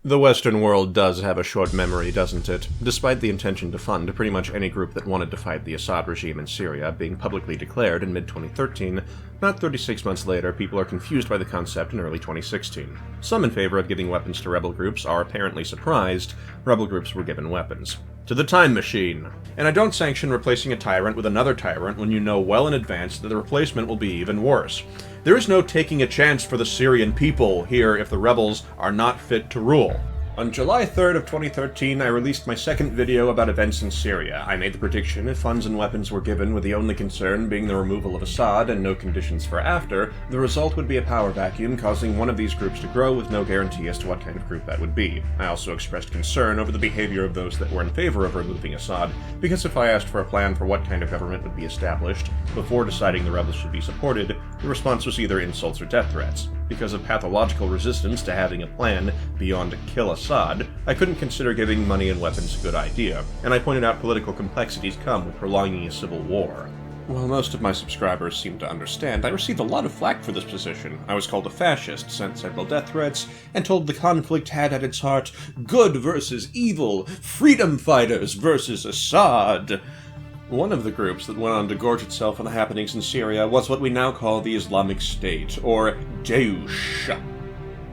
The Western world does have a short memory, doesn't it? Despite the intention to fund pretty much any group that wanted to fight the Assad regime in Syria being publicly declared in mid-2013, not 36 months later, people are confused by the concept in early 2016. Some in favor of giving weapons to rebel groups are apparently surprised rebel groups were given weapons. To the time machine! And I don't sanction replacing a tyrant with another tyrant when you know well in advance that the replacement will be even worse. There is no taking a chance for the Syrian people here if the rebels are not fit to rule. On July 3rd of 2013, I released my second video about events in Syria. I made the prediction if funds and weapons were given with the only concern being the removal of Assad and no conditions for after, the result would be a power vacuum causing one of these groups to grow with no guarantee as to what kind of group that would be. I also expressed concern over the behavior of those that were in favor of removing Assad, because if I asked for a plan for what kind of government would be established before deciding the rebels should be supported, the response was either insults or death threats. Because of pathological resistance to having a plan beyond to kill Assad, I couldn't consider giving money and weapons a good idea, and I pointed out political complexities come with prolonging a civil war. While most of my subscribers seem to understand, I received a lot of flack for this position. I was called a fascist, sent several death threats, and told the conflict had at its heart good versus evil, freedom fighters versus Assad. One of the groups that went on to gorge itself on the happenings in Syria was what we now call the Islamic State, or Daesh.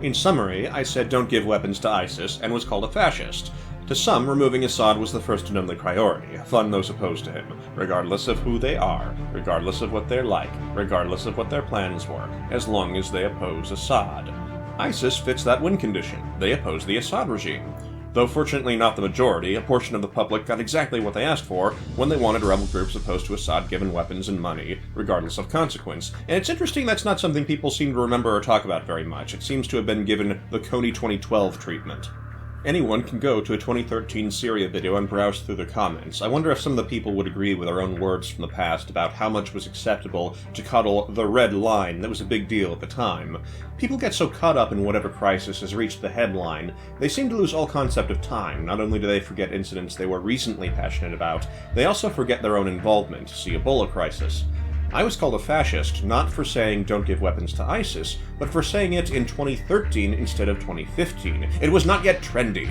In summary, I said don't give weapons to ISIS, and was called a fascist. To some, removing Assad was the first and only priority, fund those opposed to him, regardless of who they are, regardless of what they're like, regardless of what their plans were, as long as they oppose Assad. ISIS fits that win condition. They oppose the Assad regime. Though fortunately not the majority, a portion of the public got exactly what they asked for when they wanted rebel groups opposed to Assad given weapons and money, regardless of consequence. And it's interesting that's not something people seem to remember or talk about very much. It seems to have been given the Kony 2012 treatment. Anyone can go to a 2013 Syria video and browse through the comments. I wonder if some of the people would agree with our own words from the past about how much was acceptable to cuddle the red line that was a big deal at the time. People get so caught up in whatever crisis has reached the headline, they seem to lose all concept of time. Not only do they forget incidents they were recently passionate about, they also forget their own involvement. See Ebola crisis. I was called a fascist, not for saying don't give weapons to ISIS, but for saying it in 2013 instead of 2015. It was not yet trendy.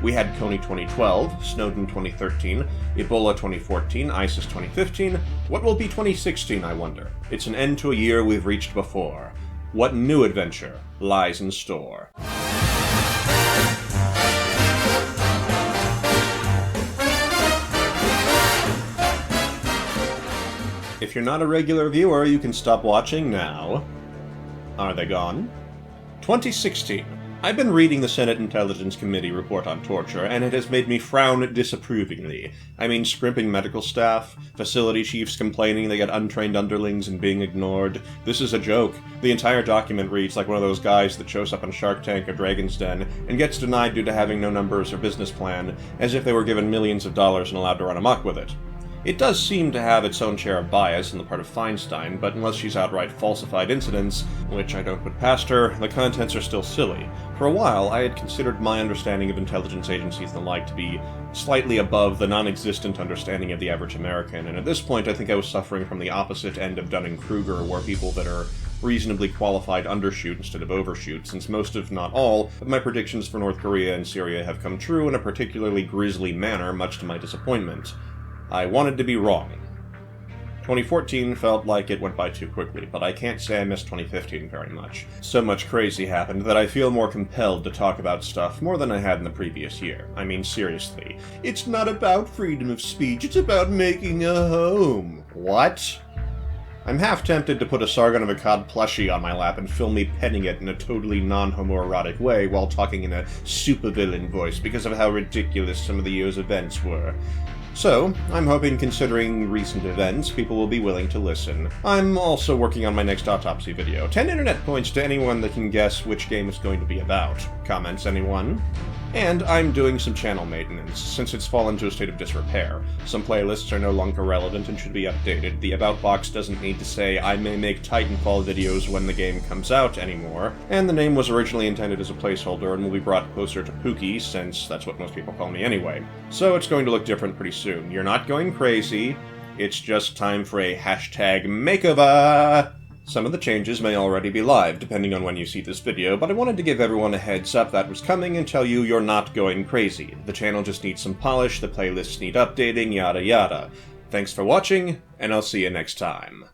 We had Kony 2012, Snowden 2013, Ebola 2014, ISIS 2015. What will be 2016, I wonder? It's an end to a year we've reached before. What new adventure lies in store? If you're not a regular viewer, you can stop watching now. Are they gone? 2016. I've been reading the Senate Intelligence Committee report on torture, and it has made me frown disapprovingly. I mean, scrimping medical staff, facility chiefs complaining they get untrained underlings and being ignored. This is a joke. The entire document reads like one of those guys that shows up on Shark Tank or Dragon's Den and gets denied due to having no numbers or business plan, as if they were given millions of dollars and allowed to run amok with it. It does seem to have its own share of bias on the part of Feinstein, but unless she's outright falsified incidents, which I don't put past her, the contents are still silly. For a while, I had considered my understanding of intelligence agencies and the like to be slightly above the non-existent understanding of the average American, and at this point I think I was suffering from the opposite end of Dunning-Kruger, where people that are reasonably qualified undershoot instead of overshoot, since most, if not all, of my predictions for North Korea and Syria have come true in a particularly grisly manner, much to my disappointment. I wanted to be wrong. 2014 felt like it went by too quickly, but I can't say I missed 2015 very much. So much crazy happened that I feel more compelled to talk about stuff more than I had in the previous year. I mean, seriously. It's not about freedom of speech, it's about making a home. What? I'm half tempted to put a Sargon of Akkad plushie on my lap and film me petting it in a totally non-homoerotic way while talking in a supervillain voice because of how ridiculous some of the year's events were. So, I'm hoping, considering recent events, people will be willing to listen. I'm also working on my next autopsy video. 10 internet points to anyone that can guess which game it's going to be about. Comments, anyone? And I'm doing some channel maintenance, since it's fallen to a state of disrepair. Some playlists are no longer relevant and should be updated. The About box doesn't need to say, I may make Titanfall videos when the game comes out anymore, and the name was originally intended as a placeholder and will be brought closer to Pooky, since that's what most people call me anyway. So it's going to look different pretty soon. You're not going crazy, it's just time for a hashtag makeover! Some of the changes may already be live, depending on when you see this video, but I wanted to give everyone a heads up that was coming and tell you you're not going crazy. The channel just needs some polish, the playlists need updating, yada yada. Thanks for watching, and I'll see you next time.